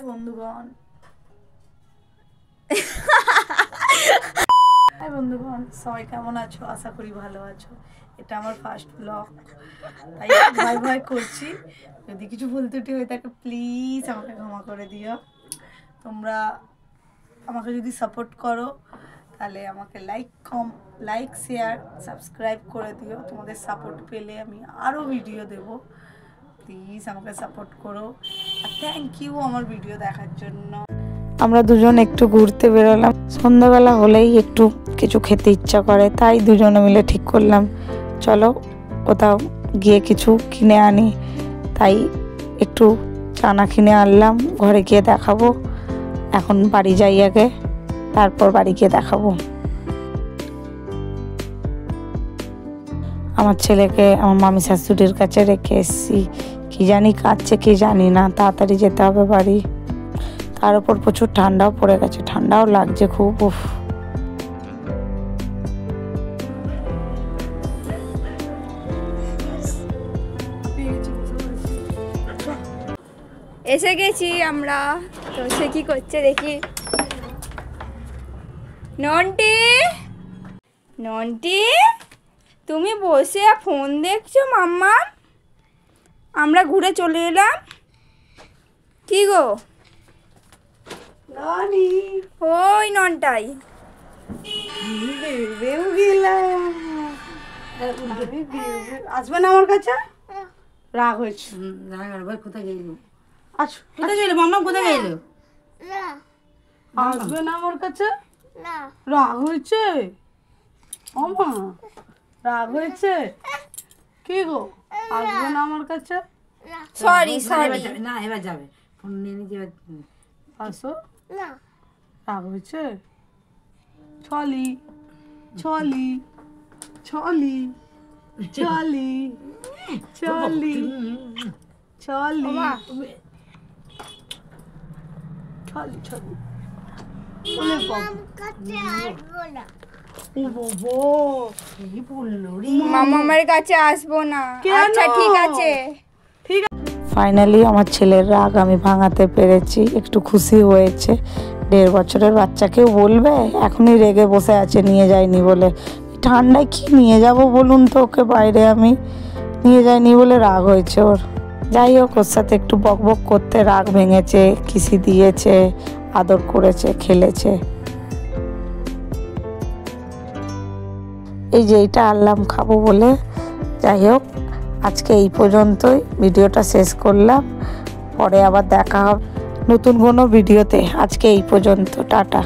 বন্ধুগণ হাই বন্ধুগণ, সবাই কেমন আছো? আশা করি ভালো আছো। এটা আমার ফার্স্ট ব্লগ, তাই ভয় ভয় করছি। যদি কিছু ভুল ত্রুটি হয়ে থাকে প্লিজ আমাকে ক্ষমা করে দিও। তোমরা আমাকে যদি সাপোর্ট করো তাহলে আমাকে লাইক শেয়ার সাবস্ক্রাইব করে দিও। তোমাদের সাপোর্ট পেলে আমি আরও ভিডিও দেব। প্লিজ আমাকে সাপোর্ট করো আর থ্যাংক ইউ আমার ভিডিও দেখার জন্য। আমরা দুজন একটু ঘুরতে বেরোলাম। সন্ধ্যাবেলা হলেই একটু কিছু খেতে ইচ্ছা করে, তাই দুজনে মিলে ঠিক করলাম চলো কোথাও গিয়ে কিছু কিনে আনি। তাই একটু চানা কিনে আনলাম, ঘরে গিয়ে দেখাবো। এখন বাড়ি যাই আগে, তারপর বাড়ি গিয়ে দেখাবো। আমার ছেলেকে আমার মামি শাশুড়ির কাছে রেখে এসেছি। কি জানি কাঁদছে কি জানি না, তাড়াতাড়ি যেতে হবে বাড়ি। তার উপর প্রচুর ঠান্ডাও পড়ে গেছে, ঠান্ডাও লাগছে খুব। উফ, এসে গেছি আমরা। তো সে কি করছে দেখি। নন্টি নন্টি তুমি বসে ফোন দেখছো মাম্মা? আমরা ঘুরে চলে এলাম। কি গো ওই ননটাই আসবে না আমার কাছে? রাগ হয়েছে? কোথায় গেল? আচ্ছা কোথায় গেল মাম্মা? কোথায় গেল? আসবে না আমার কাছে? রাগ হয়েছে? ওমা রাগ হয়েছে? কি গো আসবে না আমার কাছে? সরি না এবার যাবে, ফোন নিয়ে নিয়ে আসো। রাগ হয়েছে? চলি চলি চলি চলি চলি চলি চলি চলি। মামার কাছে আসবো না। আচ্ছা ঠিক আছে। ফাইনালি আমার ছেলের রাগ আমি ভাঙাতে পেরেছি, একটু খুশি হয়েছে। 1.5 বছরের বাচ্চাকেও বলবে এখনই রেগে বসে আছে নিয়ে যায়নি বলে। ঠান্ডায় কি নিয়ে যাব বলুন তো ওকে বাইরে? আমি নিয়ে যাইনি বলে রাগ হয়েছে ওর। যাই হোক, ওর সাথে একটু বকবক করতে রাগ ভেঙেছে, কিসি দিয়েছে, আদর করেছে, খেলেছে। এই যে এইটা আনলাম খাবো বলে। যাই হোক, আজকে এই পর্যন্তই ভিডিওটা শেষ করলাম। পরে আবার দেখা হবে নতুন কোনো ভিডিওতে। আজকে এই পর্যন্ত, টাটা।